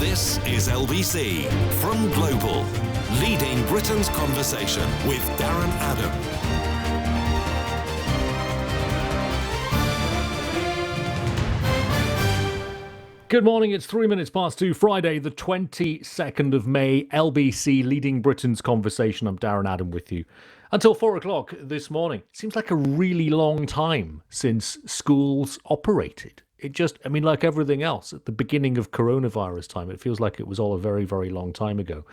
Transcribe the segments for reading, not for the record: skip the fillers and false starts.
This is LBC from Global, leading Britain's conversation with Darren Adam. Good morning, it's 3 minutes past 2, Friday the 22nd of May, LBC leading Britain's conversation. I'm Darren Adam with you until 4 o'clock this morning. It seems like a really long time since schools operated. Like everything else, at the beginning of coronavirus time, it feels like it was all a very, very long time ago.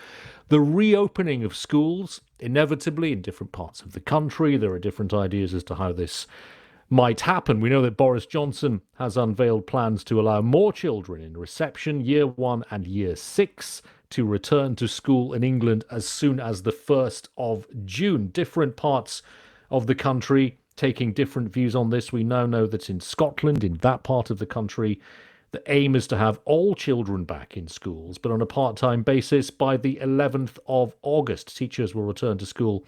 The reopening of schools, inevitably in different parts of the country, there are different ideas as to how this might happen. We know that Boris Johnson has unveiled plans to allow more children in reception, year 1 and year 6, to return to school in England as soon as the 1st of June. Different parts of the country taking different views on this. We now know that in Scotland, in that part of the country, the aim is to have all children back in schools, but on a part-time basis by the 11th of August. Teachers will return to school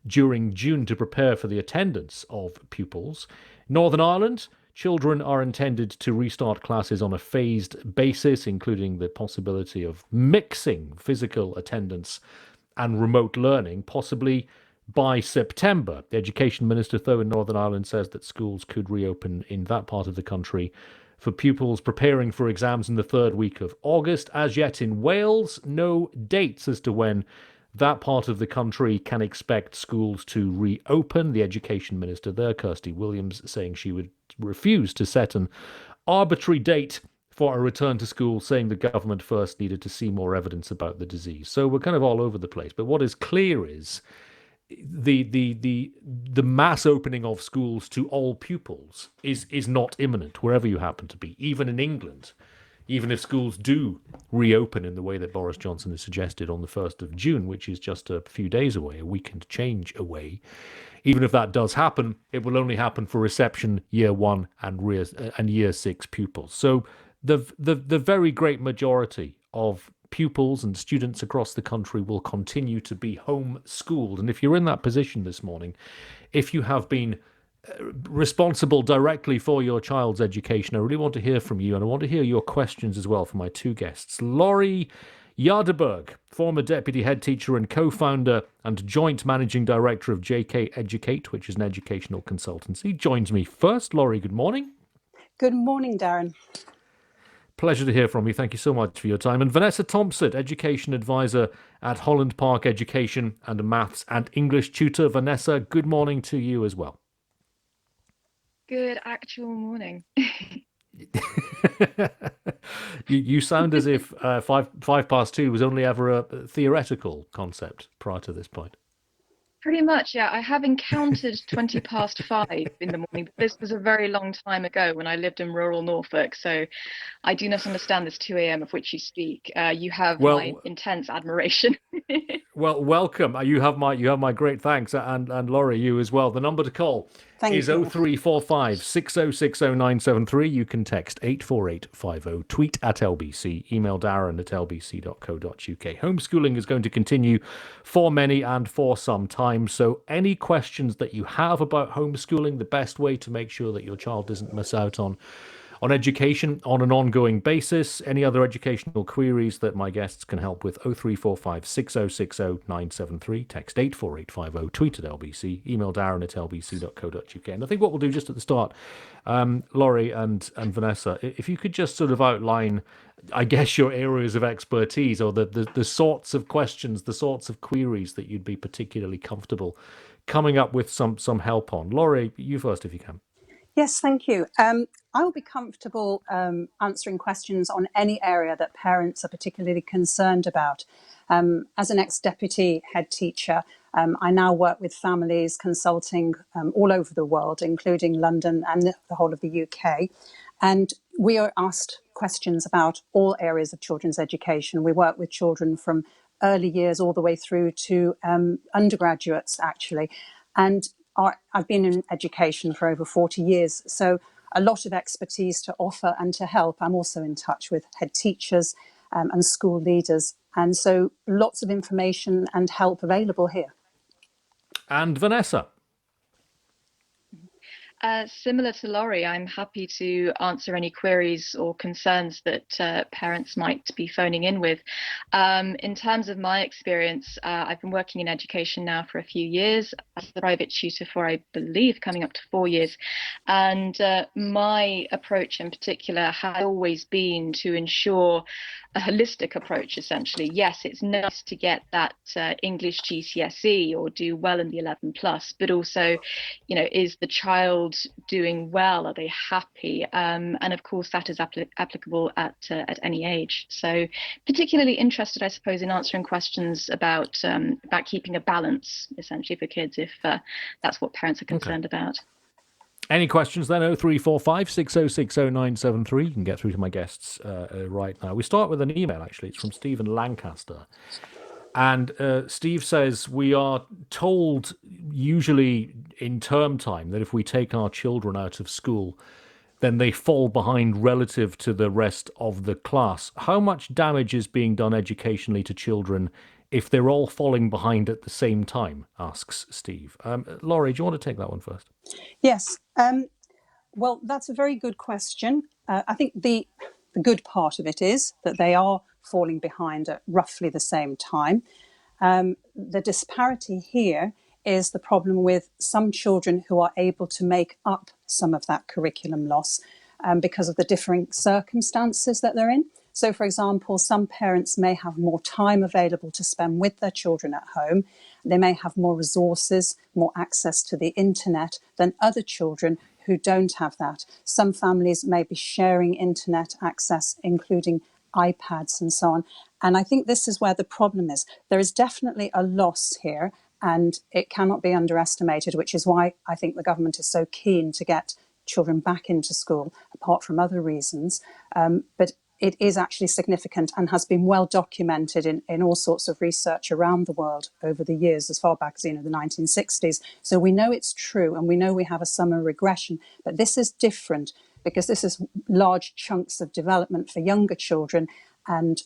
during June to prepare for the attendance of pupils. Northern Ireland, children are intended to restart classes on a phased basis, including the possibility of mixing physical attendance and remote learning, possibly by September. The Education Minister, though, in Northern Ireland says that schools could reopen in that part of the country for pupils preparing for exams in the third week of August. As yet in Wales, no dates as to when that part of the country can expect schools to reopen. The Education Minister there, Kirsty Williams, saying she would refuse to set an arbitrary date for a return to school, saying the government first needed to see more evidence about the disease. So we're kind of all over the place. But what is clear is the mass opening of schools to all pupils is not imminent, wherever you happen to be, even in England. Even if schools do reopen in the way that Boris Johnson has suggested on the 1st of June, which is just a few days away, a week and change away, even if that does happen, it will only happen for reception year 1 and year 6 pupils. So the very great majority of pupils and students across the country will continue to be homeschooled. And if you're in that position this morning, if you have been responsible directly for your child's education, I really want to hear from you, and I want to hear your questions as well for my two guests. Lorrae Jaderberg, former deputy head teacher and co-founder and joint managing director of JK Educate, which is an educational consultancy, joins me first. Lorrae, good morning. Good morning, Darren. Pleasure to hear from you. Thank you so much for your time. And Vanessa Thompson, education advisor at Holland Park Education and a maths and English tutor. Vanessa, good morning to you as well. Good actual morning. You sound as if 2:05 was only ever a theoretical concept prior to this point. Pretty much, yeah. I have encountered 5:20 in the morning, but this was a very long time ago when I lived in rural Norfolk, so I do not understand this 2 a.m. of which you speak. You have my intense admiration. Well, welcome. You have my great thanks, and Lorrae, you as well. The number to call is 0345 6060973. You can text 84850, tweet at LBC, email Darren at lbc.co.uk. Homeschooling is going to continue for many and for some time. So any questions that you have about homeschooling, the best way to make sure that your child doesn't miss out on education on an ongoing basis, any other educational queries that my guests can help with, 0345 6060973, text 84850, tweet at LBC, email Darren at lbc.co.uk. And I think what we'll do just at the start, Lorrae and Vanessa, if you could just sort of outline, I guess, your areas of expertise, or the sorts of questions, the sorts of queries that you'd be particularly comfortable coming up with some help on. Lorrae, you first if you can. Yes, thank you. I will be comfortable answering questions on any area that parents are particularly concerned about. As an ex-deputy head teacher, I now work with families consulting all over the world, including London and the whole of the UK. And we are asked questions about all areas of children's education. We work with children from early years all the way through to undergraduates, actually. And I've been in education for over 40 years, so a lot of expertise to offer and to help. I'm also in touch with head teachers and school leaders, and so lots of information and help available here. And Vanessa? Similar to Laurie, I'm happy to answer any queries or concerns that parents might be phoning in with. In terms of my experience, I've been working in education now for a few years as a private tutor for, I believe, coming up to 4 years. And my approach in particular has always been to ensure a holistic approach, essentially. Yes, it's nice to get that English GCSE or do well in the 11 plus, but also, is the child doing well? Are they happy? And of course, that is applicable at any age. So, particularly interested, I suppose, in answering questions about keeping a balance, essentially, for kids, if that's what parents are concerned about. Any questions then? 0345 6060 973. You can get through to my guests right now. We start with an email, actually. It's from Stephen Lancaster. And Steve says, we are told usually in term time that if we take our children out of school, then they fall behind relative to the rest of the class. How much damage is being done educationally to children if they're all falling behind at the same time, asks Steve. Lorrae, do you want to take that one first? Yes. Well, that's a very good question. I think the good part of it is that they are falling behind at roughly the same time. The disparity here is the problem with some children who are able to make up some of that curriculum loss because of the differing circumstances that they're in. So, for example, some parents may have more time available to spend with their children at home. They may have more resources, more access to the internet than other children who don't have that. Some families may be sharing internet access, including iPads and so on. And I think this is where the problem is. There is definitely a loss here, and it cannot be underestimated, which is why I think the government is so keen to get children back into school, apart from other reasons. But it is actually significant and has been well documented in all sorts of research around the world over the years, as far back as the 1960s. So we know it's true, and we know we have a summer regression. But this is different because this is large chunks of development for younger children and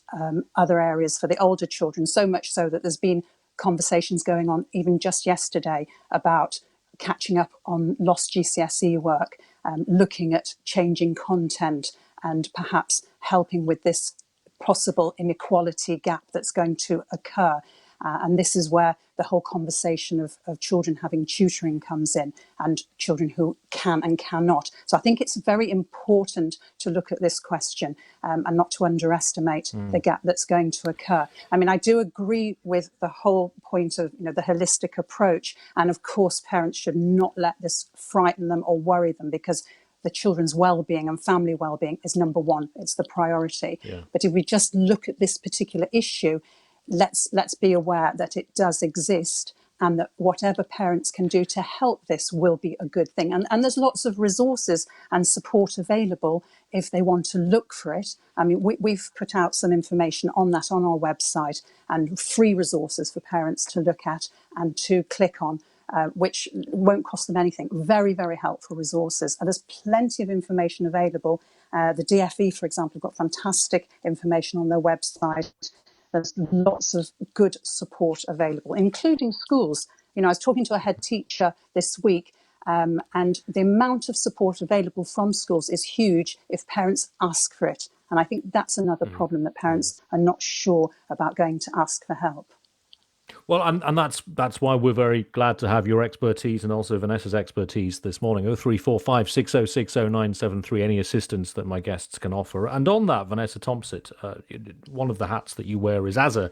other areas for the older children, so much so that there's been conversations going on even just yesterday about catching up on lost GCSE work, looking at changing content and perhaps helping with this possible inequality gap that's going to occur. And this is where the whole conversation of children having tutoring comes in, and children who can and cannot. So I think it's very important to look at this question and not to underestimate the gap that's going to occur. I mean, I do agree with the whole point of the holistic approach. And of course, parents should not let this frighten them or worry them, because the children's well-being and family well-being is number one. It's the priority. Yeah. But if we just look at this particular issue, let's be aware that it does exist, and that whatever parents can do to help this will be a good thing. And there's lots of resources and support available if they want to look for it. I mean, we've put out some information on that on our website, and free resources for parents to look at and to click on. Which won't cost them anything. Very, very helpful resources. And there's plenty of information available. The DFE, for example, have got fantastic information on their website. There's lots of good support available, including schools. I was talking to a head teacher this week, and the amount of support available from schools is huge if parents ask for it. And I think that's another problem, that parents are not sure about going to ask for help. Well, and that's why we're very glad to have your expertise and also Vanessa's expertise this morning. 0345 6060 973. Any assistance that my guests can offer. And on that, Vanessa Thompson, one of the hats that you wear is as a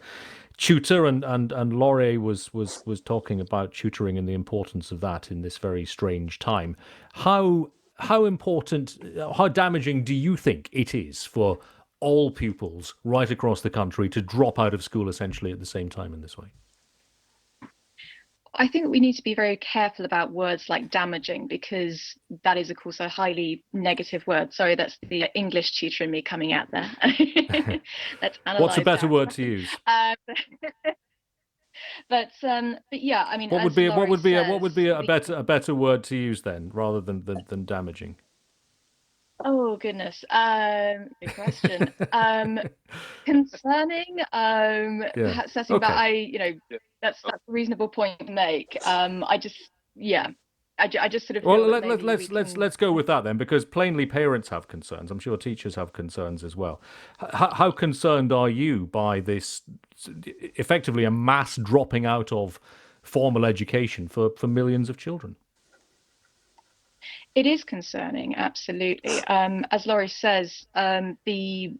tutor, and Lorrae was talking about tutoring and the importance of that in this very strange time. How important, how damaging do you think it is for all pupils right across the country to drop out of school essentially at the same time in this way? I think we need to be very careful about words like damaging, because that is, of course, a highly negative word. Sorry, that's the English tutor in me coming out there. Let's analyze. What's a better word to use? But yeah, I mean, what would be a better word to use then, rather than damaging? Oh goodness, good question. Concerning, perhaps setting, okay. But that's a reasonable point to make. I just sort of Well, feel that maybe we can. let's go with that then, because plainly parents have concerns. I'm sure teachers have concerns as well. How concerned are you by this, effectively a mass dropping out of formal education for millions of children? It is concerning, absolutely. As Laurie says, the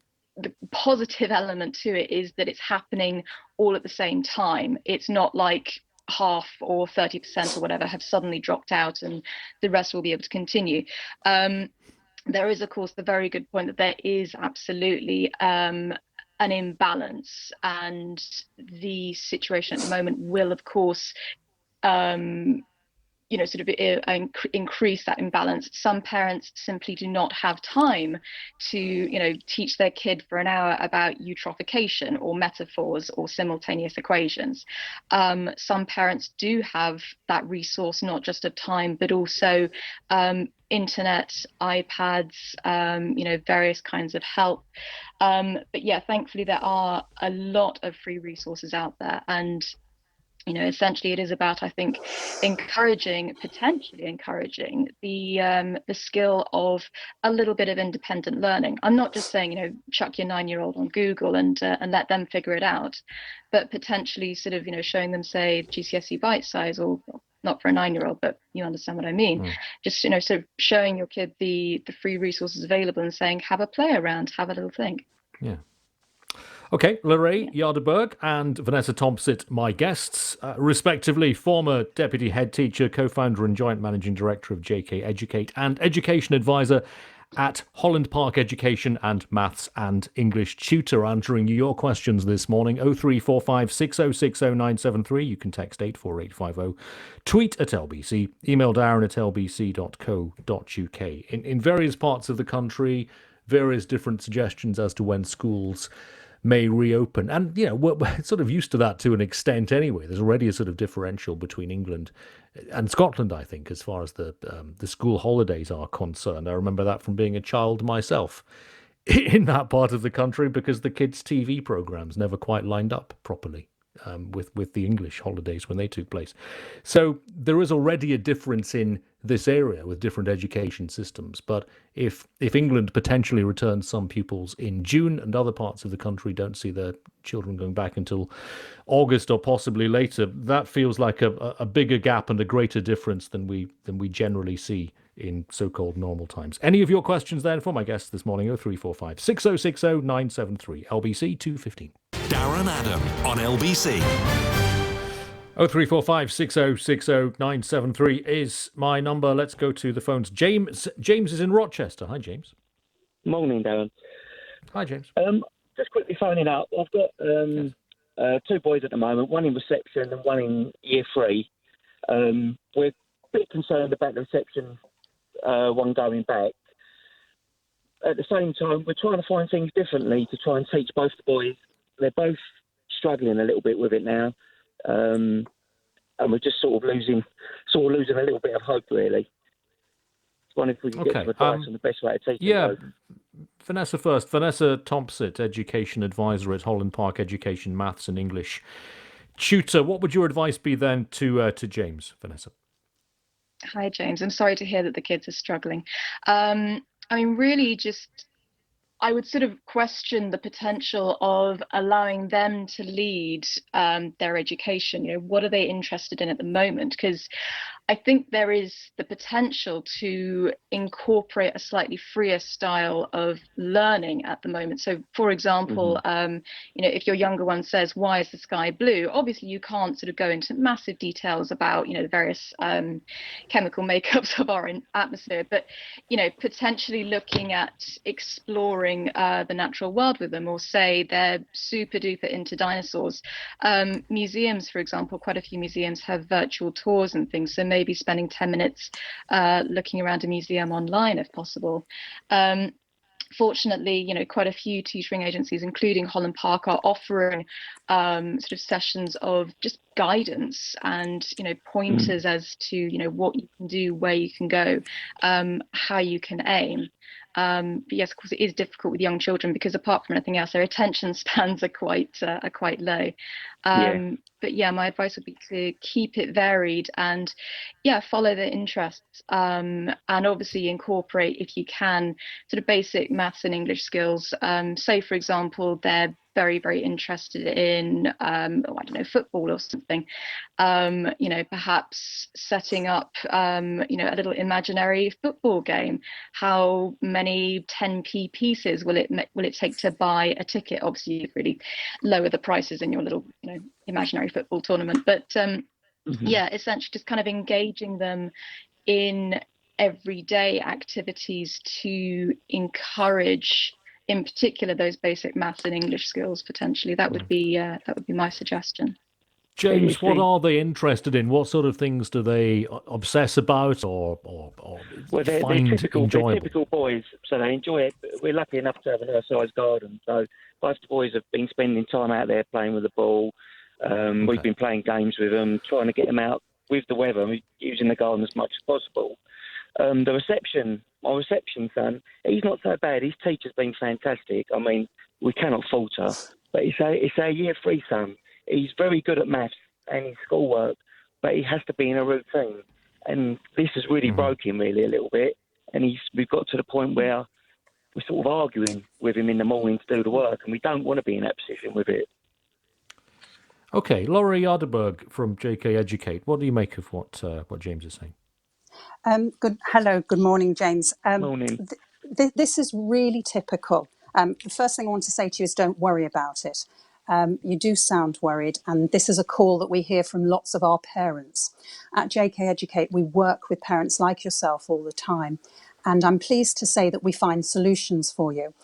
positive element to it is that it's happening all at the same time. It's not like half or 30% or whatever have suddenly dropped out and the rest will be able to continue. There is, of course, the very good point that there is absolutely an imbalance, and the situation at the moment will, of course, sort of increase that imbalance. Some parents simply do not have time to, teach their kid for an hour about eutrophication or metaphors or simultaneous equations. Some parents do have that resource, not just of time, but also internet, iPads, various kinds of help. But yeah, thankfully there are a lot of free resources out there, and essentially it is about, I think, potentially encouraging the skill of a little bit of independent learning. I'm not just saying, chuck your 9-year-old on Google and let them figure it out, but potentially sort of, showing them, say, GCSE bite size, or not for a 9-year-old, but you understand what I mean. Just, sort of showing your kid the free resources available and saying, have a play around, have a little think. Yeah. Okay, Lorrae Jaderberg and Vanessa Thompson, my guests, respectively, former deputy head teacher, co-founder and joint managing director of JK Educate, and education advisor at Holland Park Education and Maths and English Tutor, answering your questions this morning. 0345 6060 973. You can text 84850. Tweet at LBC. Email Darren at lbc.co.uk. In various parts of the country, various different suggestions as to when schools may reopen. And, we're sort of used to that to an extent anyway. There's already a sort of differential between England and Scotland, I think, as far as the school holidays are concerned. I remember that from being a child myself in that part of the country, because the kids' TV programmes never quite lined up properly with the English holidays when they took place. So there is already a difference in this area with different education systems. But if England potentially returns some pupils in June and other parts of the country don't see their children going back until August or possibly later, that feels like a bigger gap and a greater difference than we generally see in so-called normal times. Any of your questions then for my guests this morning? 0345 6060 973 LBC 215. Darren Adam on LBC. 0345 6060 973 is my number. Let's go to the phones. James is in Rochester. Hi, James. Morning, Darren. Hi, James. Just quickly phoning up. I've got two boys at the moment, one in reception and one in year 3. We're a bit concerned about the reception one going back. At the same time, we're trying to find things differently to try and teach both the boys. They're both struggling a little bit with it now. And we're just sort of losing a little bit of hope, really. I wonder if we can get some advice on the best way to teach them. Vanessa first. Vanessa Thompson, education advisor at Holland Park Education, Maths and English Tutor. What would your advice be then to James, Vanessa? Hi, James. I'm sorry to hear that the kids are struggling. Really just, I would sort of question the potential of allowing them to lead their education. What are they interested in at the moment? Because I think there is the potential to incorporate a slightly freer style of learning at the moment. So, for example, if your younger one says, "Why is the sky blue?" Obviously, you can't sort of go into massive details about, the various chemical makeups of our atmosphere, but, potentially looking at exploring the natural world with them, or say they're super duper into dinosaurs. Museums, for example, quite a few museums have virtual tours and things. So maybe spending 10 minutes looking around a museum online if possible. Fortunately, quite a few tutoring agencies, including Holland Park, are offering sort of sessions of just guidance and, pointers as to, what you can do, where you can go, how you can aim. But yes, of course, it is difficult with young children because apart from anything else, their attention spans are quite low. yeah, my advice would be to keep it varied and yeah, follow their interests. And obviously incorporate, if you can, sort of basic maths and English skills. Say, for example, they're very, very interested in, oh, I don't know, football or something. Perhaps setting up, a little imaginary football game. How many 10p pieces will it take to buy a ticket? Obviously, you really lower the prices in your little, imaginary football tournament. But yeah, essentially just kind of engaging them in everyday activities to encourage, in particular, those basic maths and English skills. Potentially, that would be my suggestion. James, what are they interested in? What sort of things do they obsess about or Well, they're find typical. They're enjoyable? typical boys, so they enjoy it. We're lucky enough to have an Earth-sized garden, so both the boys have been spending time out there playing with the ball. We've been playing games with them, trying to get them out with the weather, using the garden as much as possible. My reception son, he's not so bad. His teacher's been fantastic. I mean, we cannot falter. But it's our year 3 son. He's very good at maths and his schoolwork, but he has to be in a routine. And this has really broke him really a little bit. And we've got to the point where we're sort of arguing with him in the morning to do the work, and we don't want to be in that position with it. Okay, Lorrae Jaderberg from JK Educate. What do you make of what James is saying? Good morning, James. Morning. This is really typical. The first thing I want to say to you is don't worry about it. You do sound worried, and this is a call that we hear from lots of our parents. At JK Educate, we work with parents like yourself all the time, and I'm pleased to say that we find solutions for you.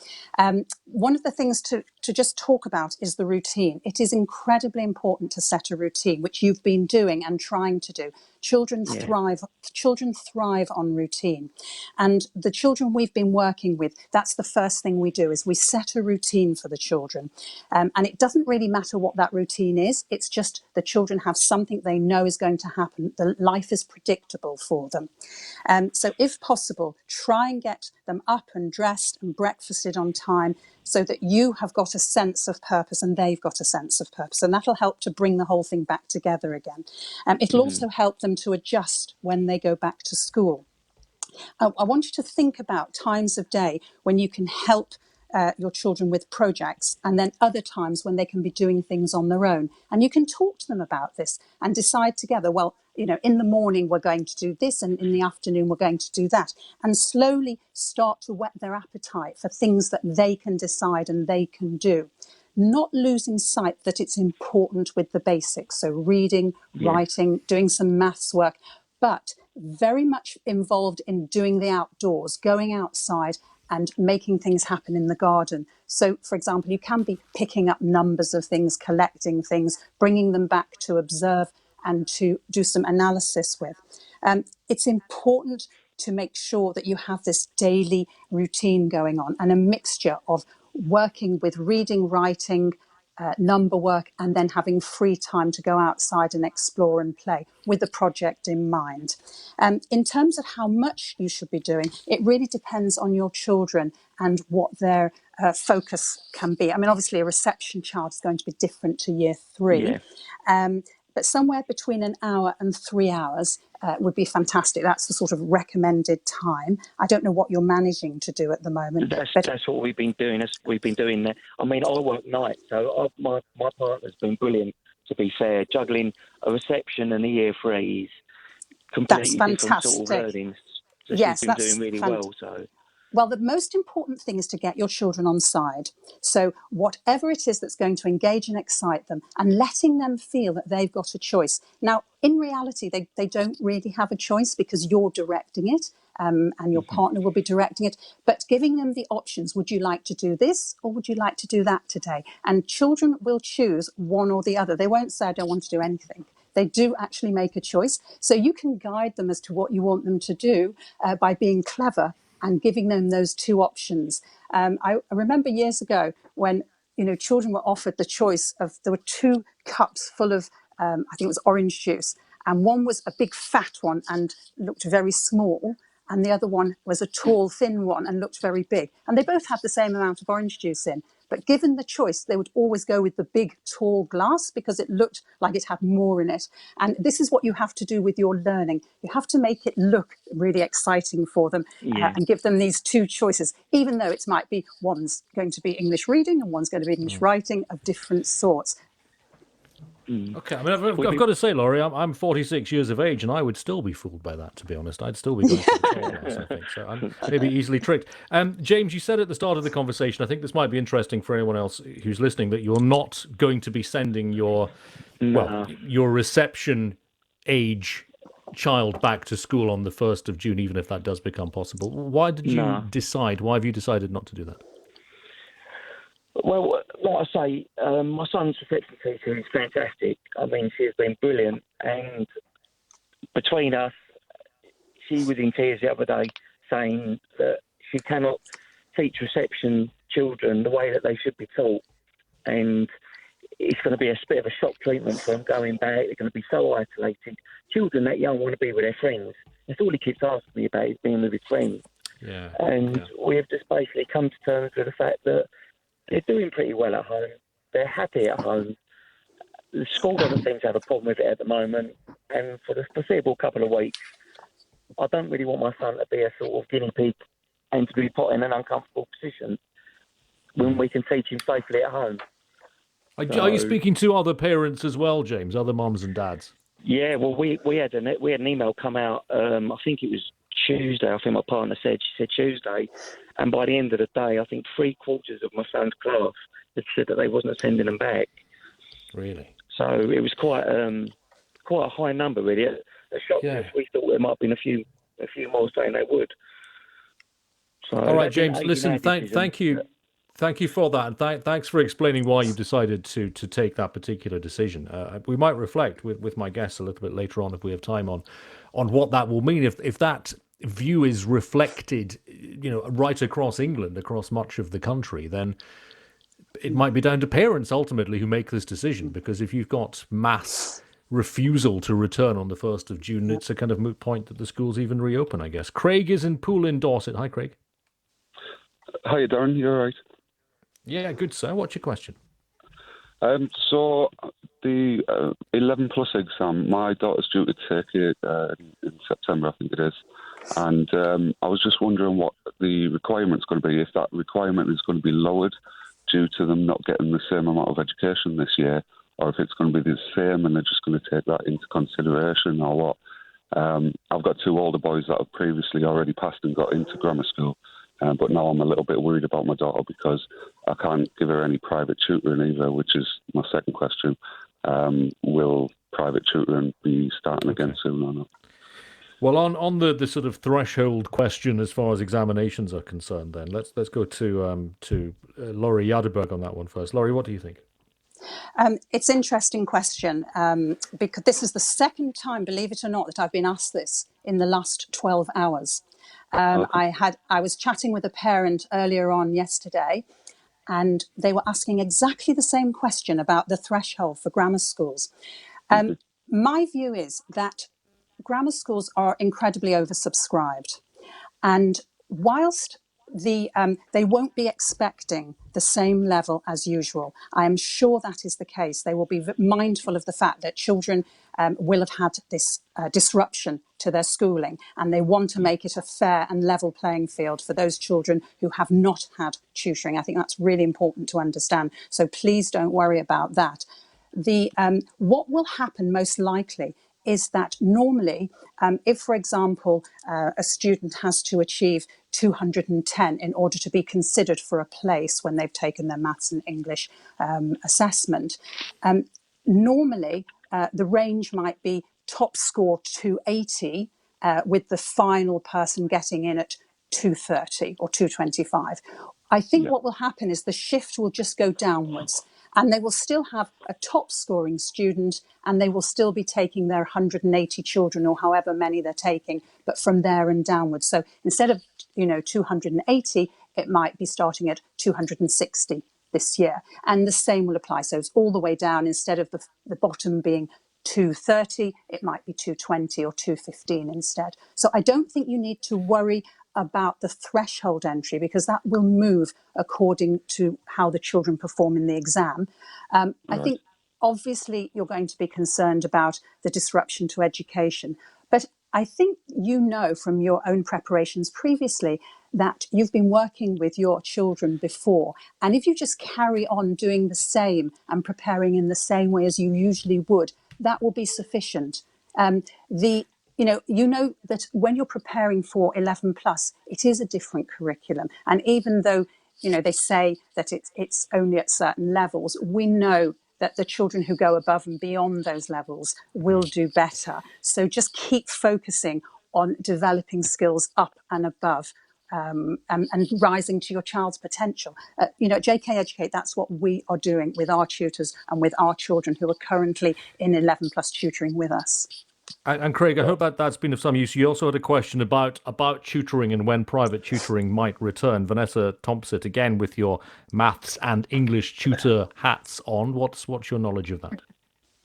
One of the things to just talk about is the routine. It is incredibly important to set a routine, which you've been doing and trying to do. Children thrive on routine. And the children we've been working with, that's the first thing we do, is we set a routine for the children. And it doesn't really matter what that routine is. It's just the children have something they know is going to happen. The life is predictable for them. So if possible, try and get them up and dressed and breakfasted on time so that you have got a sense of purpose and they've got a sense of purpose. And that'll help to bring the whole thing back together again. It'll also help them to adjust when they go back to school. I want you to think about times of day when you can help your children with projects, and then other times when they can be doing things on their own. And you can talk to them about this and decide together, well, in the morning we're going to do this, and in the afternoon we're going to do that. And slowly start to whet their appetite for things that they can decide and they can do. Not losing sight that it's important with the basics. So reading, writing, doing some maths work, but very much involved in doing the outdoors, going outside and making things happen in the garden. So, for example, you can be picking up numbers of things, collecting things, bringing them back to observe and to do some analysis with. It's important to make sure that you have this daily routine going on and a mixture of working with reading, writing, number work, and then having free time to go outside and explore and play with the project in mind. In terms of how much you should be doing, it really depends on your children and what their focus can be. I mean, obviously a reception child is going to be different to year 3. But somewhere between an hour and 3 hours would be fantastic. That's the sort of recommended time. I don't know what you're managing to do at the moment. That's what we've been doing. We've been doing that. I mean, I work nights, so my partner's been brilliant, to be fair, juggling a reception and a year 3s. Completely different sort of learnings. So yes, she's been doing really well. So. Well, the most important thing is to get your children on side. So whatever it is that's going to engage and excite them, and letting them feel that they've got a choice. Now, in reality, they don't really have a choice because you're directing it, and your partner will be directing it. But giving them the options, would you like to do this or would you like to do that today? And children will choose one or the other. They won't say, I don't want to do anything. They do actually make a choice. So you can guide them as to what you want them to do by being clever and giving them those 2 options. I remember years ago when children were offered the choice of, there were 2 cups full of, I think it was orange juice, and one was a big fat one and looked very small, and the other one was a tall, thin one and looked very big. And they both had the same amount of orange juice in. But given the choice, they would always go with the big, tall glass because it looked like it had more in it. And this is what you have to do with your learning. You have to make it look really exciting for them and give them these two choices, even though it might be one's going to be English reading and one's going to be English writing of different sorts. Okay, I mean, I've got to say, Laurie, I'm 46 years of age, and I would still be fooled by that, to be honest. I'd still be going for the tall glass, I think. So I'm maybe easily tricked. James, you said at the start of the conversation, I think this might be interesting for anyone else who's listening, that you're not going to be sending your reception age child back to school on the 1st of June, even if that does become possible. Why did you decide? Why have you decided not to do that? Well, like I say, my son's reception teacher is fantastic. I mean, she's been brilliant. And between us, she was in tears the other day saying that she cannot teach reception children the way that they should be taught. And it's going to be a bit of a shock treatment for them going back. They're going to be so isolated. Children that young want to be with their friends. That's all he keeps asking me about, is being with his friends. We have just basically come to terms with the fact that they're doing pretty well at home. They're happy at home. The school doesn't seem to have a problem with it at the moment. And for the foreseeable couple of weeks, I don't really want my son to be a sort of guinea pig and to be put in an uncomfortable position when we can teach him safely at home. Are you speaking to other parents as well, James? Other mums and dads? Yeah, well, we had an email come out. I think it was Tuesday. I think my partner said. She said Tuesday, and by the end of the day, I think 3/4 of my son's class had said that they wasn't sending them back. Really? So it was quite a high number, really. A shock. We thought there might have been a few more saying they would. So all right, James. Listen, thank you. Thank you for that, and thanks for explaining why you've decided to take that particular decision. We might reflect with my guests a little bit later on, if we have time, on what that will mean if that view is reflected, right across England, across much of the country. Then it might be down to parents ultimately who make this decision, because if you've got mass refusal to return on the 1st of June, it's a kind of moot point that the schools even reopen, I guess. Craig is in Poole in Dorset. Hi, Craig. Hi, Darren. You all right? Yeah, good, sir. What's your question? So the 11 plus exam, my daughter's due to take it in September, I think it is. And I was just wondering what the requirement's going to be, if that requirement is going to be lowered due to them not getting the same amount of education this year, or if it's going to be the same and they're just going to take that into consideration, or what. I've got 2 older boys that have previously already passed and got into grammar school. But now I'm a little bit worried about my daughter because I can't give her any private tutoring either, which is my second question. Will private tutoring be starting again soon or not? Well, on the sort of threshold question as far as examinations are concerned, then let's go to Lorrae Jaderberg on that one first. Lorrae, what do you think? It's an interesting question because this is the second time, believe it or not, that I've been asked this in the last 12 hours. I was chatting with a parent earlier on yesterday, and they were asking exactly the same question about the threshold for grammar schools. My view is that grammar schools are incredibly oversubscribed, and whilst they won't be expecting the same level as usual, I am sure that is the case. They will be mindful of the fact that children will have had this disruption to their schooling, and they want to make it a fair and level playing field for those children who have not had tutoring. I think that's really important to understand. So please don't worry about that. What will happen most likely is that normally, if, for example, a student has to achieve 210 in order to be considered for a place when they've taken their maths and English assessment, normally the range might be top score 280 with the final person getting in at 230 or 225. I think what will happen is the shift will just go downwards, and they will still have a top scoring student, and they will still be taking their 180 children or however many they're taking, but from there and downwards. So instead of 280, it might be starting at 260 this year, and the same will apply. So it's all the way down, instead of the bottom being 230, it might be 220 or 215 instead. So I don't think you need to worry about the threshold entry, because that will move according to how the children perform in the exam. I think obviously you're going to be concerned about the disruption to education, but I think you know from your own preparations previously that you've been working with your children before. And if you just carry on doing the same and preparing in the same way as you usually would, that will be sufficient. You know that when you're preparing for 11 plus, it is a different curriculum. And even though, they say that it's only at certain levels, we know that the children who go above and beyond those levels will do better. So just keep focusing on developing skills up and above, and rising to your child's potential. At JK Educate, that's what we are doing with our tutors and with our children who are currently in 11 plus tutoring with us. And Craig, I hope that's been of some use. You also had a question about tutoring and when private tutoring might return. Vanessa Thompson, again with your maths and English tutor hats on. What's your knowledge of that?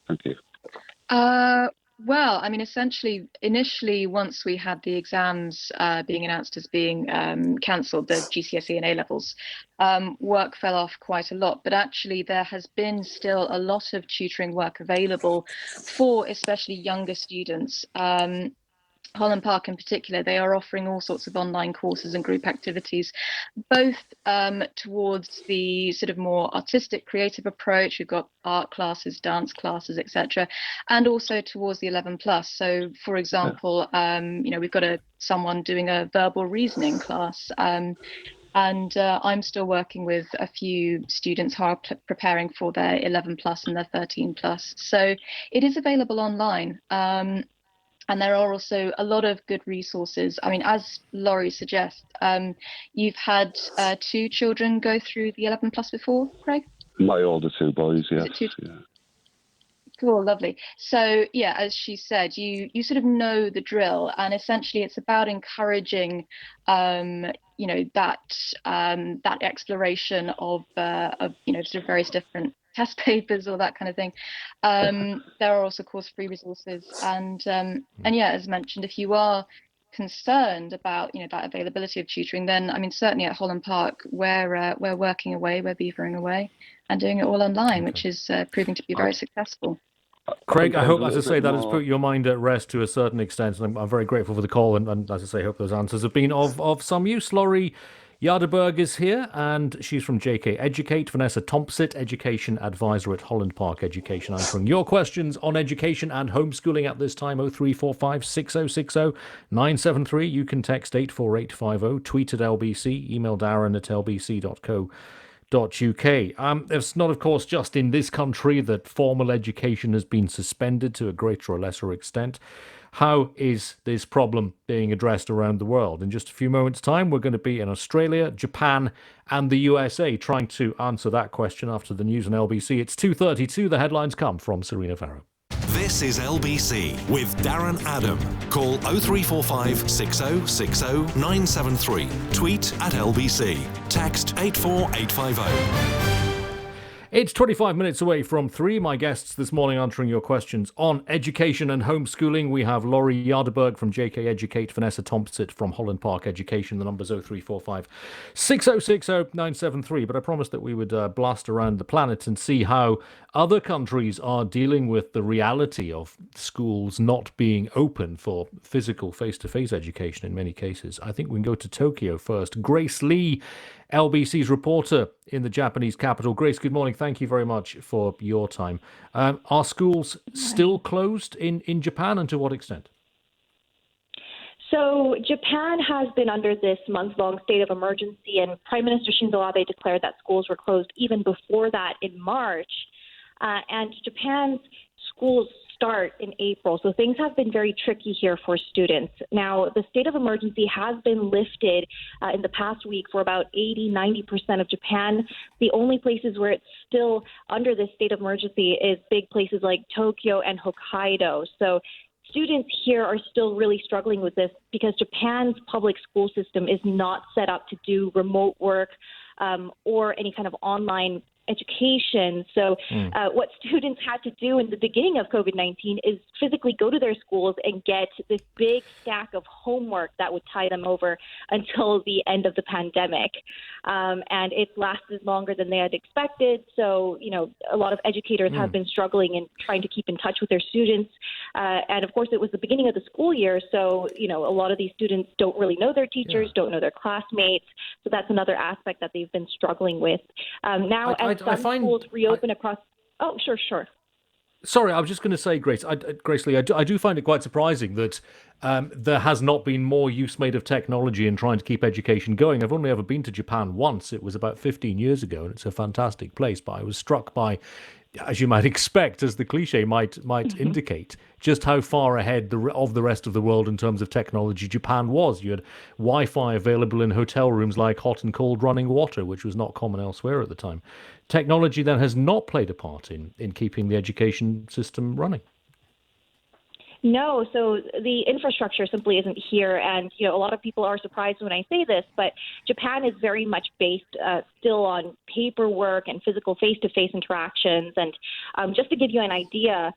Thank you. Well, I mean, essentially, initially, once we had the exams being announced as being cancelled, the GCSE and A-levels, work fell off quite a lot. But actually, there has been still a lot of tutoring work available for especially younger students. Holland Park in particular, they are offering all sorts of online courses and group activities, both towards the sort of more artistic, creative approach. We've got art classes, dance classes, etc., and also towards the 11 plus. So, for example, we've got someone doing a verbal reasoning class. And I'm still working with a few students who are preparing for their 11 plus and their 13 plus. So it is available online. And there are also a lot of good resources. I mean, as Lorrae suggests, you've had 2 children go through the 11 plus before, Craig? My older 2 boys, yes. Yeah. Cool, lovely. So, yeah, as she said, you sort of know the drill, and essentially it's about encouraging, that exploration of sort of various different test papers or that kind of thing. There are also course-free resources, and yeah, as mentioned, if you are concerned about that availability of tutoring, then I mean certainly at Holland Park we're working away, we're beavering away, and doing it all online, which is proving to be very successful. Craig, I hope, as I say, that has put your mind at rest to a certain extent, and I'm very grateful for the call, and as I say, hope those answers have been of some use. Lorrae Jaderberg is here, and she's from JK Educate. Vanessa Thompson, Education Advisor at Holland Park Education, answering your questions on education and homeschooling at this time. 0345 6060 973. You can text 84850, tweet at LBC, email Darren at lbc.co.uk. It's not, of course, just in this country that formal education has been suspended to a greater or lesser extent. How is this problem being addressed around the world? In just a few moments' time, we're going to be in Australia, Japan, and the USA, trying to answer that question after the news on LBC. It's 2:32. The headlines come from Serena Farrow. This is LBC with Darren Adam. Call 0345 6060 973. Tweet at LBC. Text 84850. It's 25 minutes away from 3. My guests this morning answering your questions on education and homeschooling. We have Lorrae Jaderberg from JK Educate, Vanessa Thompson from Holland Park Education. The number's 0345 6060 973. But I promised that we would blast around the planet and see how other countries are dealing with the reality of schools not being open for physical face-to-face education in many cases. I think we can go to Tokyo first. Grace Lee, LBC's reporter in the Japanese capital. Grace, good morning. Thank you very much for your time. Are schools still closed in Japan, and to what extent? So Japan has been under this month-long state of emergency, and Prime Minister Shinzo Abe declared that schools were closed even before that in March. And Japan's schools start in April. So things have been very tricky here for students. Now, the state of emergency has been lifted in the past week for about 80-90% of Japan. The only places where it's still under this state of emergency is big places like Tokyo and Hokkaido. So students here are still really struggling with this because Japan's public school system is not set up to do remote work or any kind of online education. So what students had to do in the beginning of COVID-19 is physically go to their schools and get this big stack of homework that would tie them over until the end of the pandemic. And it's lasted longer than they had expected. So, a lot of educators have been struggling and trying to keep in touch with their students. And of course, it was the beginning of the school year. So, a lot of these students don't really know their teachers, don't know their classmates. So that's another aspect that they've been struggling with. Now, as some schools reopen across... Oh, sure. Sorry, I was just going to say, Grace Lee, I do find it quite surprising that there has not been more use made of technology in trying to keep education going. I've only ever been to Japan once. It was about 15 years ago, and it's a fantastic place. But I was struck by, as you might expect, as the cliche might indicate, just how far ahead of the rest of the world in terms of technology Japan was. You had Wi-Fi available in hotel rooms like hot and cold running water, which was not common elsewhere at the time. Technology then has not played a part in keeping the education system running. No, so the infrastructure simply isn't here. And, a lot of people are surprised when I say this, but Japan is very much based still on paperwork and physical face-to-face interactions. And just to give you an idea,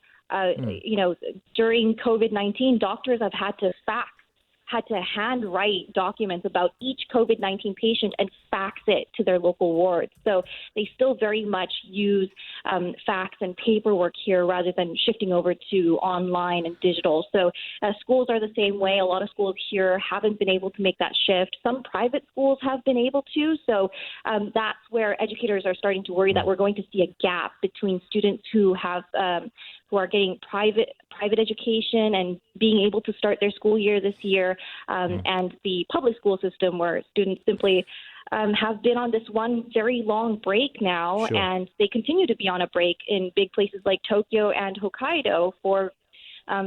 during COVID-19, doctors have had to handwrite documents about each COVID-19 patient and fax it to their local wards. So they still very much use fax and paperwork here rather than shifting over to online and digital. So schools are the same way. A lot of schools here haven't been able to make that shift. Some private schools have been able to. So that's where educators are starting to worry that we're going to see a gap between students who are getting private education and being able to start their school year this year, and the public school system where students simply have been on this one very long break now, and they continue to be on a break in big places like Tokyo and Hokkaido for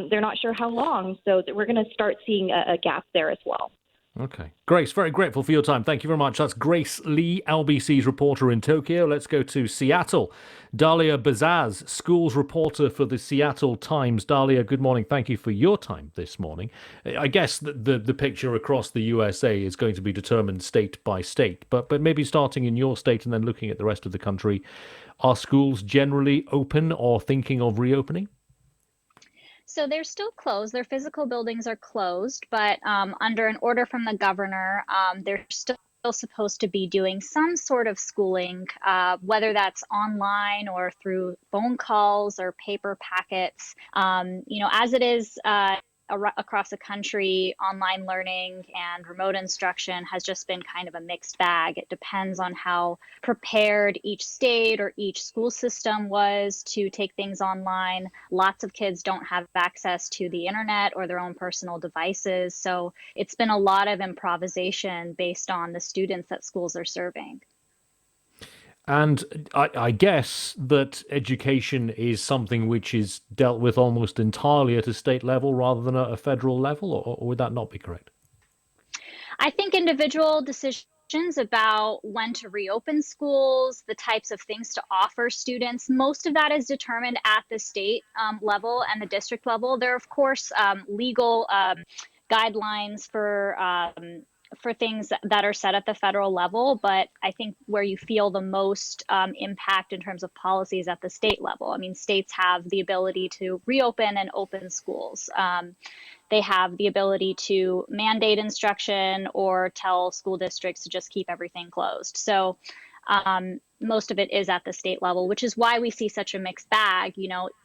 they're not sure how long. So we're going to start seeing a gap there as well. Okay. Grace, very grateful for your time. Thank you very much. That's Grace Lee, LBC's reporter in Tokyo. Let's go to Seattle. Dahlia Bazaz, schools reporter for the Seattle Times. Dahlia, good morning. Thank you for your time this morning. I guess the picture across the USA is going to be determined state by state, but maybe starting in your state and then looking at the rest of the country, are schools generally open or thinking of reopening? So they're still closed. Their physical buildings are closed, but under an order from the governor, they're still supposed to be doing some sort of schooling, whether that's online or through phone calls or paper packets. As it is across the country, online learning and remote instruction has just been kind of a mixed bag. It depends on how prepared each state or each school system was to take things online. Lots of kids don't have access to the internet or their own personal devices. So it's been a lot of improvisation based on the students that schools are serving. And I guess that education is something which is dealt with almost entirely at a state level rather than at a federal level, or would that not be correct? I think individual decisions about when to reopen schools, the types of things to offer students, most of that is determined at the state level and the district level. There are, of course, legal guidelines for things that are set at the federal level, but I think where you feel the most impact in terms of policies at the state level. I mean, states have the ability to reopen and open schools. They have the ability to mandate instruction or tell school districts to just keep everything closed. So most of it is at the state level, which is why we see such a mixed bag.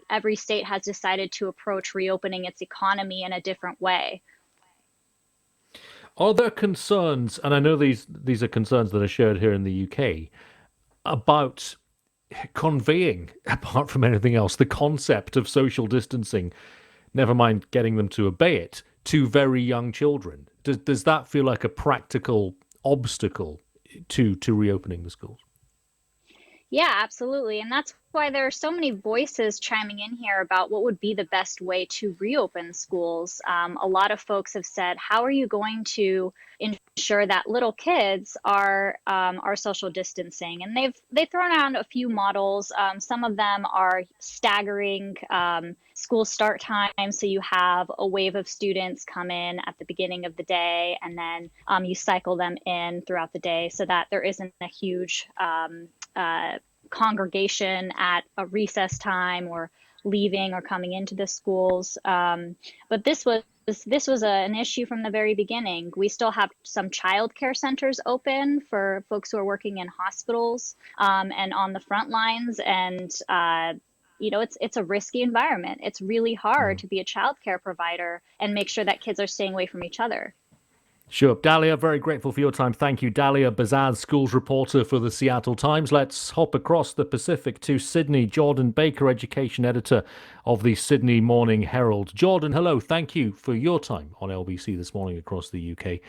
Every state has decided to approach reopening its economy in a different way. Are there concerns, and I know these are concerns that are shared here in the UK, about conveying, apart from anything else, the concept of social distancing, never mind getting them to obey it, to very young children? Does that feel like a practical obstacle to reopening the schools? Yeah, absolutely. And that's why there are so many voices chiming in here about what would be the best way to reopen schools. A lot of folks have said, how are you going to ensure that little kids are social distancing? And they've thrown out a few models. Some of them are staggering school start time. So you have a wave of students come in at the beginning of the day, and then you cycle them in throughout the day so that there isn't a huge congregation at a recess time or leaving or coming into the schools. But this was an issue from the very beginning. We still have some childcare centers open for folks who are working in hospitals and on the front lines. And it's a risky environment. It's really hard to be a childcare provider and make sure that kids are staying away from each other. Sure. Dalia, very grateful for your time. Thank you. Dalia Bazaz, schools reporter for the Seattle Times. Let's hop across the Pacific to Sydney. Jordan Baker, education editor of the Sydney Morning Herald. Jordan, hello. Thank you for your time on LBC this morning across the UK.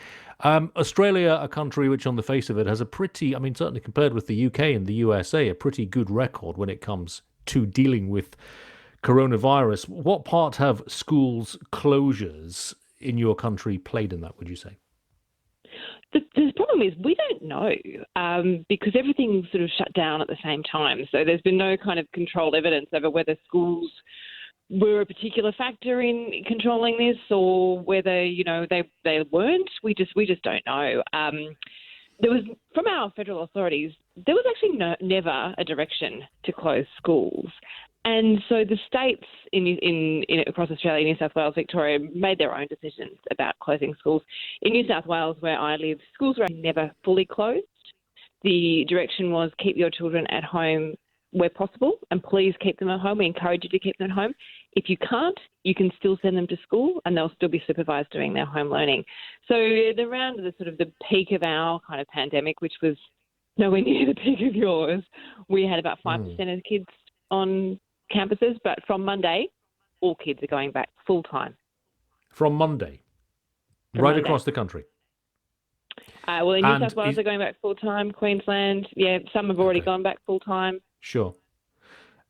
Australia, a country which on the face of it has a pretty, certainly compared with the UK and the USA, a pretty good record when it comes to dealing with coronavirus. What part have schools closures in your country played in that, would you say? The problem is we don't know because everything sort of shut down at the same time. So there's been no kind of controlled evidence over whether schools were a particular factor in controlling this or whether, they weren't. We just don't know. There was, from our federal authorities, there was actually never a direction to close schools. And so the states in across Australia, New South Wales, Victoria, made their own decisions about closing schools. In New South Wales, where I live, schools were never fully closed. The direction was keep your children at home where possible, and please keep them at home. We encourage you to keep them at home. If you can't, you can still send them to school, and they'll still be supervised doing their home learning. So around the peak of our kind of pandemic, which was nowhere near the peak of yours, we had about 5% of the kids on campuses, but from Monday, all kids are going back full time. From Monday? Across the country? In New South Wales, they're going back full time. Queensland, some have already gone back full time. Sure.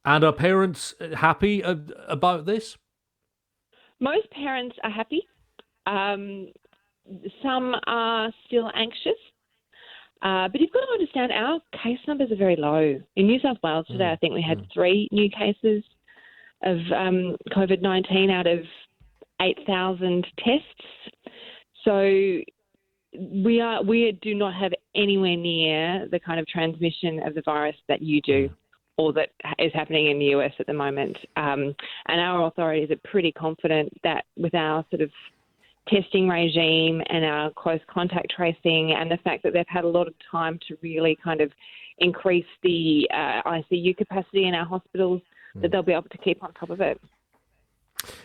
And are parents happy about this? Most parents are happy. Some are still anxious. But you've got to understand our case numbers are very low. In New South Wales today, I think we had 3 new cases of COVID-19 out of 8,000 tests. So we do not have anywhere near the kind of transmission of the virus that you do or that is happening in the US at the moment. And our authorities are pretty confident that with our sort of testing regime and our close contact tracing and the fact that they've had a lot of time to really kind of increase the ICU capacity in our hospitals, that they'll be able to keep on top of it.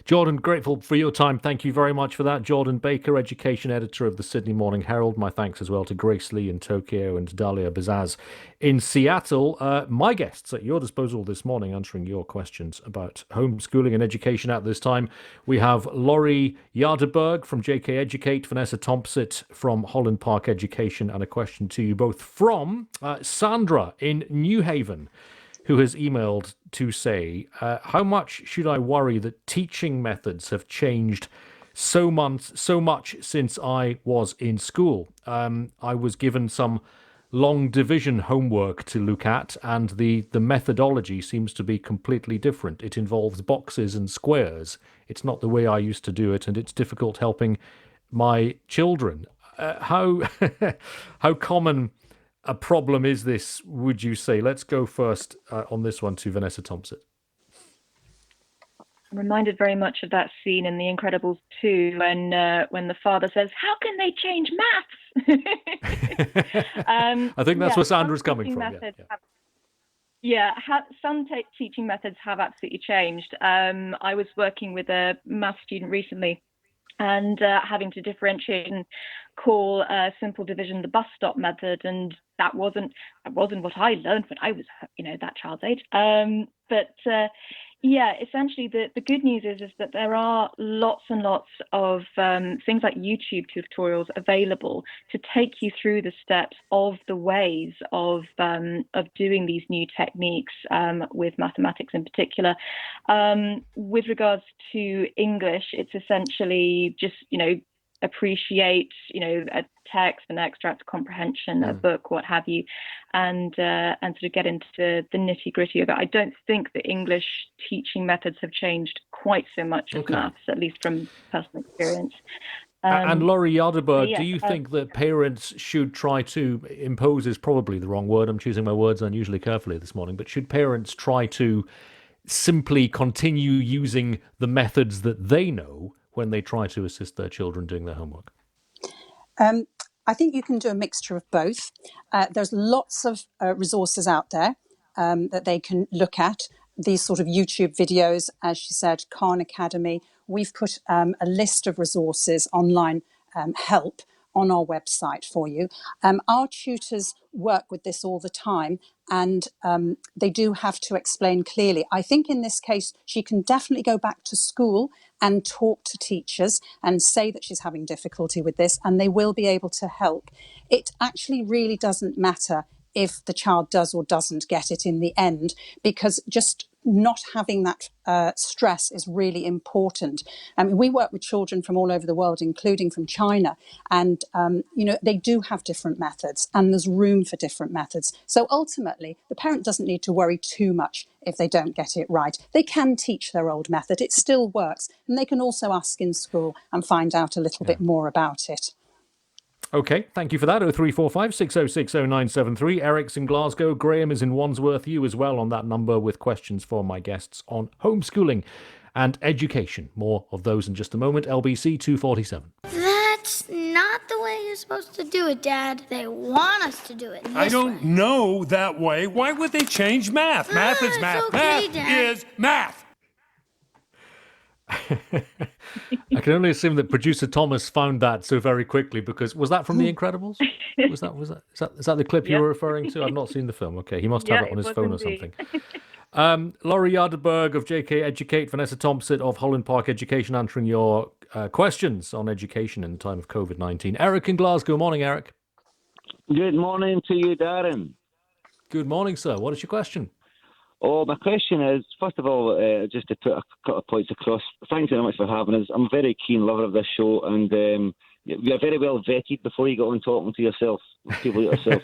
Jordan, grateful for your time. Thank you very much for that. Jordan Baker, education editor of the Sydney Morning Herald. My thanks as well to Grace Lee in Tokyo and Dalia Bazaz in Seattle. My guests at your disposal this morning answering your questions about homeschooling and education at this time. We have Lorrae Jaderberg from JK Educate, Vanessa Thompson from Holland Park Education, and a question to you both from Sandra in New Haven, who has emailed to say, how much should I worry that teaching methods have changed so much since I was in school? I was given some long division homework to look at, and the methodology seems to be completely different. It involves boxes and squares. It's not the way I used to do it, and it's difficult helping my children. How common a problem is this, would you say? Let's go first on this one to Vanessa Thompson. I'm reminded very much of that scene in The Incredibles 2 when the father says, "How can they change maths?" I think that's where Sandra's coming from. Some teaching methods have absolutely changed. I was working with a maths student recently and having to differentiate and call simple division the bus stop method, and that wasn't what I learned when I was that child's age. Essentially the good news is that there are lots and lots of things like YouTube tutorials available to take you through the steps of the ways of doing these new techniques with mathematics in particular. With regards to English, it's essentially just appreciate a text, an extract, comprehension, a book, what have you, and sort of get into the nitty gritty of it. I don't think the English teaching methods have changed quite so much as maths, at least from personal experience. And Lorrae Jaderberg, yes, do you think that parents should try to impose, is probably the wrong word, I'm choosing my words unusually carefully this morning, but should parents try to simply continue using the methods that they know when they try to assist their children doing their homework? I think you can do a mixture of both. There's lots of resources out there that they can look at. These sort of YouTube videos, as she said, Khan Academy. We've put a list of resources, online help on our website for you. Our tutors work with this all the time, and they do have to explain clearly. I think in this case, she can definitely go back to school and talk to teachers and say that she's having difficulty with this, and they will be able to help. It actually really doesn't matter if the child does or doesn't get it in the end, because just not having that stress is really important. I mean, we work with children from all over the world, including from China, and they do have different methods, and there's room for different methods. So ultimately, the parent doesn't need to worry too much if they don't get it right. They can teach their old method; it still works, and they can also ask in school and find out a little bit more about it. Okay, thank you for that. 0345 606 0973. Eric's in Glasgow. Graham is in Wandsworth. You as well on that number with questions for my guests on homeschooling and education. More of those in just a moment. LBC 247. That's not the way you're supposed to do it, Dad. They want us to do it this I don't way. know that way. Why would they change math? Math is math. It's okay, Math Dad. is math. I can only assume that producer Thomas found that so very quickly, because was that from The Incredibles? Is that the clip you were referring to? I've not seen the film. Okay, he must have it on his phone or something. Lorrae Jaderberg of JK Educate, Vanessa Thompson of Holland Park Education answering your questions on education in the time of COVID-19. Eric in Glasgow. Morning, Eric. Good morning to you, Darren. Good morning, sir. What is your question? Oh, my question is, first of all, just to put a couple of points across, thanks very much for having us. I'm a very keen lover of this show, and you're very well vetted before you get on talking to yourself, people like yourself.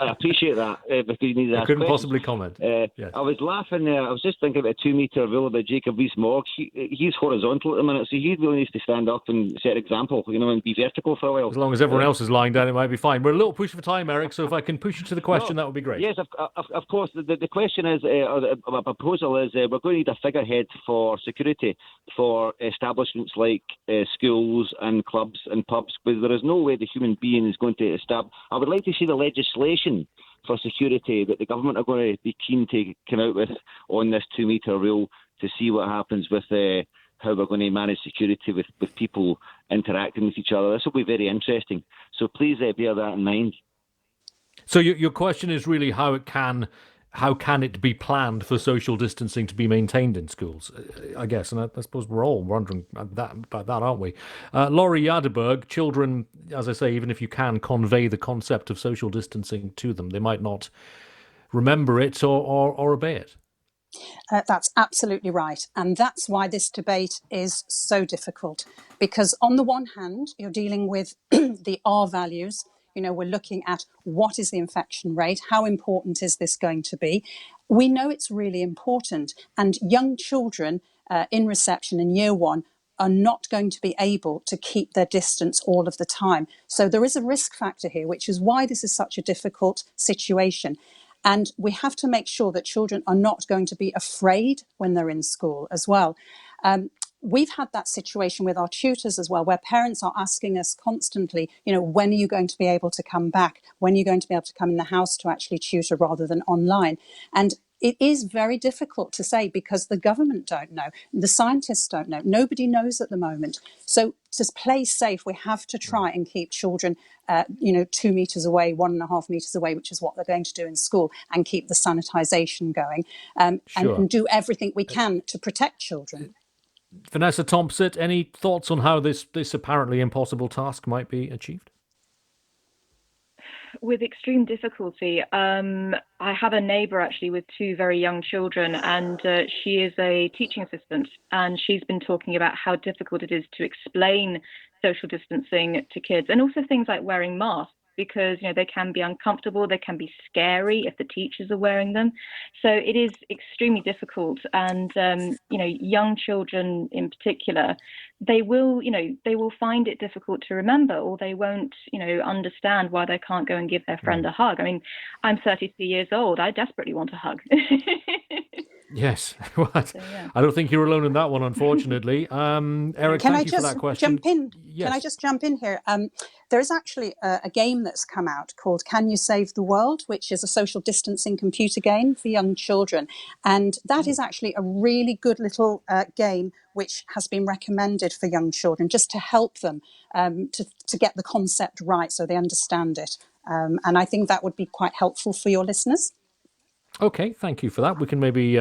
I appreciate that, because you need to ask couldn't questions. possibly comment. Yes. I was laughing there. I was just thinking about a 2-metre rule about Jacob Rees-Mogg. He's horizontal at the minute, so he really needs to stand up and set an example, and be vertical for a while. As long as everyone else is lying down, it might be fine. We're a little pushed for time, Eric, so if I can push you to the question, that would be great. Yes, of course. The question is, my proposal is, we're going to need a figurehead for security for establishments like schools and clubs and pubs, because there is no way the human being is going to establish. I would like to see the legislation for security that the government are going to be keen to come out with on this 2-metre rule, to see what happens with how we're going to manage security with people interacting with each other. This will be very interesting. So please bear that in mind. So your question is really how can it be planned for social distancing to be maintained in schools, I guess. And I suppose we're all wondering about that, aren't we? Lorrae Jaderberg, children, as I say, even if you can convey the concept of social distancing to them, they might not remember it or obey it. That's absolutely right. And that's why this debate is so difficult. Because on the one hand, you're dealing with the R values. We're looking at what is the infection rate? How important is this going to be? We know it's really important. And young children in reception in year 1 are not going to be able to keep their distance all of the time. So there is a risk factor here, which is why this is such a difficult situation. And we have to make sure that children are not going to be afraid when they're in school as well. We've had that situation with our tutors as well, where parents are asking us constantly, when are you going to be able to come back? When are you going to be able to come in the house to actually tutor rather than online? And it is very difficult to say, because the government don't know, the scientists don't know, nobody knows at the moment. So to play safe, we have to try and keep children, 2 meters away, 1.5 meters away, which is what they're going to do in school, and keep the sanitisation going, Sure. and do everything we can to protect children. Vanessa Thompson, any thoughts on how this apparently impossible task might be achieved? With extreme difficulty. I have a neighbour actually with 2 very young children, and she is a teaching assistant, and she's been talking about how difficult it is to explain social distancing to kids, and also things like wearing masks. because they can be uncomfortable, they can be scary if the teachers are wearing them. So it is extremely difficult, and young children in particular, they will find it difficult to remember, or they won't understand why they can't go and give their friend a hug. I mean, I'm 33 years old. I desperately want a hug. Yes. Well, So, yeah. I don't think you're alone in that one, unfortunately. Eric, Can thank I you for that just question. jump in? Yes. Can I just jump in here? There is actually a game that's come out called Can You Save the World, which is a social distancing computer game for young children. And that is actually a really good little game which has been recommended for young children just to help them to get the concept right so they understand it. And I think that would be quite helpful for your listeners. Okay, thank you for that. We can maybe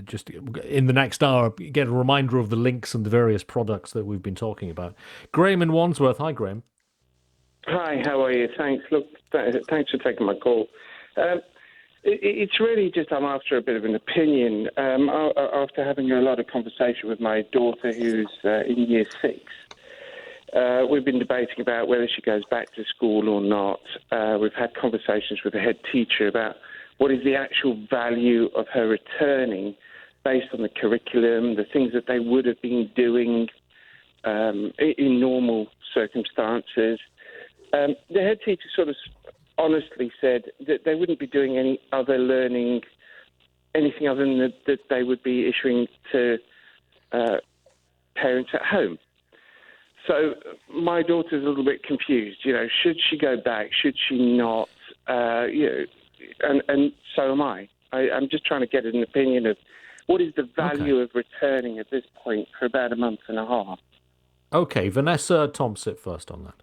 just in the next hour get a reminder of the links and the various products that we've been talking about. Graham in Wandsworth. Hi, Graham. Hi, how are you? Thanks. Look, thanks for taking my call. It's really just I'm after a bit of an opinion. After having a lot of conversation with my daughter who's in year 6, we've been debating about whether she goes back to school or not. We've had conversations with the head teacher about what is the actual value of her returning based on the curriculum, the things that they would have been doing in normal circumstances. The head teacher sort of honestly said that they wouldn't be doing any other learning, anything other than that they would be issuing to parents at home. So my daughter's a little bit confused. Should she go back? Should she not? And so am I. I'm just trying to get an opinion of what is the value of returning at this point for about a month and a half. Okay, Vanessa Thompson first on that.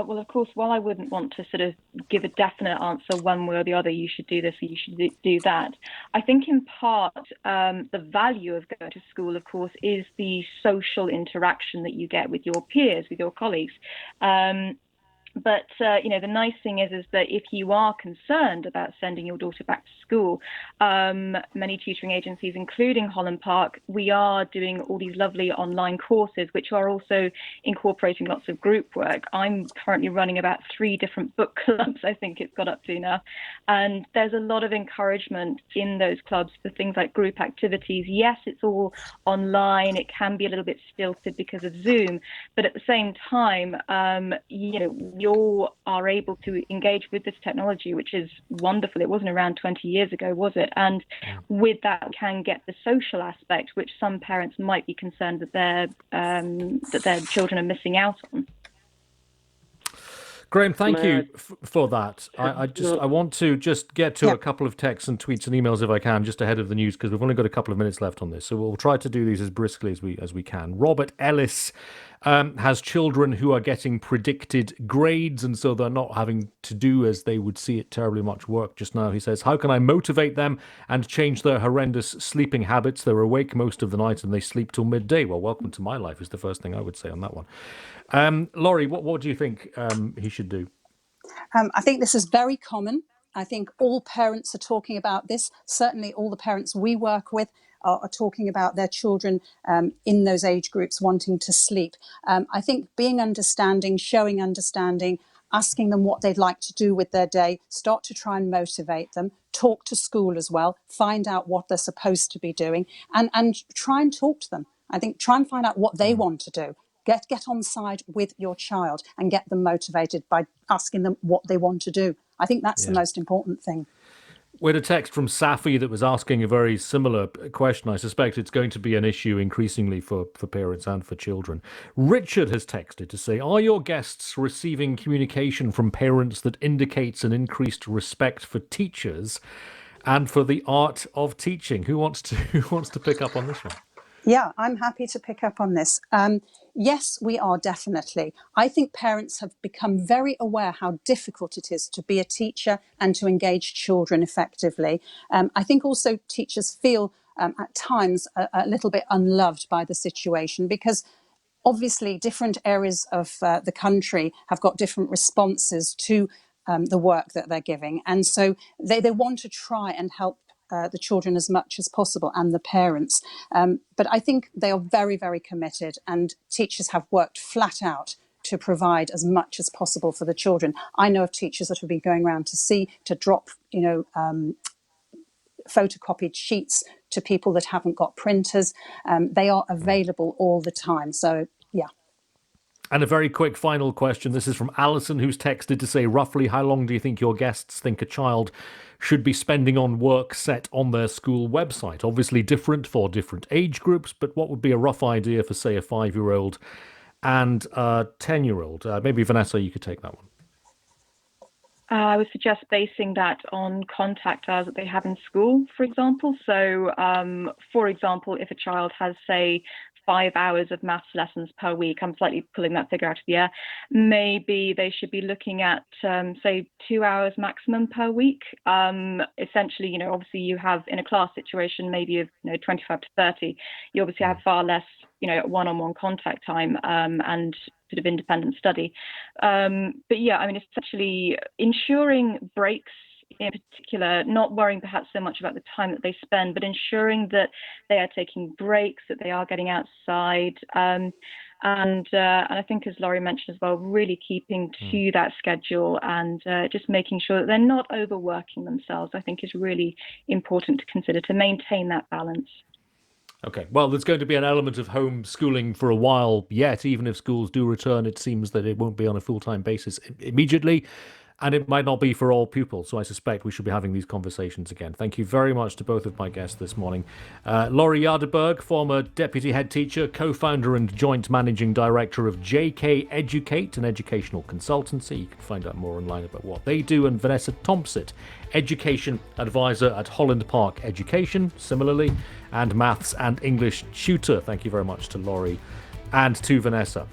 Well, of course, while I wouldn't want to sort of give a definite answer one way or the other, you should do this or you should do that, I think in part the value of going to school, of course, is the social interaction that you get with your peers, with your colleagues. But the nice thing is that if you are concerned about sending your daughter back to school, many tutoring agencies, including Holland Park, we are doing all these lovely online courses, which are also incorporating lots of group work. I'm currently running about 3 different book clubs, I think it's got up to now. And there's a lot of encouragement in those clubs for things like group activities. Yes, it's all online. It can be a little bit stilted because of Zoom. But at the same time, you are able to engage with this technology, which is wonderful. It wasn't around 20 years ago, was it? And with that, we can get the social aspect, which some parents might be concerned that their children are missing out on. Graham, thank you for that. I want to just get to a couple of texts and tweets and emails if I can, just ahead of the news, because we've only got a couple of minutes left on this. So we'll try to do these as briskly as we can. Robert Ellis has children who are getting predicted grades, and so they're not having to do, as they would see it, terribly much work just now. He says, how can I motivate them and change their horrendous sleeping habits? They're awake most of the night and they sleep till midday. Well, welcome to my life is the first thing I would say on that one. Lorrae, what do you think he should do? I think this is very common. I think all parents are talking about this. Certainly all the parents we work with are talking about their children in those age groups wanting to sleep. I think being understanding, showing understanding, asking them what they'd like to do with their day, start to try and motivate them, talk to school as well, find out what they're supposed to be doing, and try and talk to them. I think try and find out what they want to do. Get on side with your child and get them motivated by asking them what they want to do. I think that's the most important thing. We had a text from Safi that was asking a very similar question. I suspect it's going to be an issue increasingly for parents and for children. Richard has texted to say, are your guests receiving communication from parents that indicates an increased respect for teachers and for the art of teaching? Who wants to pick up on this one? Yeah, I'm happy to pick up on this. Yes, we are definitely. I think parents have become very aware how difficult it is to be a teacher and to engage children effectively. I think also teachers feel at times a little bit unloved by the situation, because obviously different areas of the country have got different responses to the work that they're giving. And so they want to try and help the children as much as possible and the parents. But I think they are very, very committed, and teachers have worked flat out to provide as much as possible for the children. I know of teachers that have been going around to drop, photocopied sheets to people that haven't got printers. They are available all the time. So, yeah. And a very quick final question. This is from Alison, who's texted to say, roughly how long do you think your guests think a child should be spending on work set on their school website? Obviously different for different age groups, but what would be a rough idea for, say, a 5-year-old and a 10-year-old? Maybe Vanessa, you could take that one. I would suggest basing that on contact hours that they have in school, for example. So, for example, if a child has, say, 5 hours of maths lessons per week, I'm slightly pulling that figure out of the air, maybe they should be looking at, say, 2 hours maximum per week. Essentially, obviously you have in a class situation, maybe of 25 to 30, you obviously have far less, one-on-one contact time and sort of independent study. But yeah, I mean, essentially ensuring breaks in particular, not worrying perhaps so much about the time that they spend, but ensuring that they are taking breaks, that they are getting outside. And I think, as Lorrae mentioned as well, really keeping to that schedule and just making sure that they're not overworking themselves, I think is really important to consider to maintain that balance. Okay, well, there's going to be an element of homeschooling for a while yet. Even if schools do return, it seems that it won't be on a full-time basis immediately, and it might not be for all pupils. So I suspect we should be having these conversations again. Thank you very much to both of my guests this morning. Lorrae Jaderberg, former deputy head teacher, co-founder and joint managing director of JK Educate, an educational consultancy. You can find out more online about what they do. And Vanessa Thompson, education advisor at Holland Park Education, similarly, and maths and English tutor. Thank you very much to Lorrae and to Vanessa.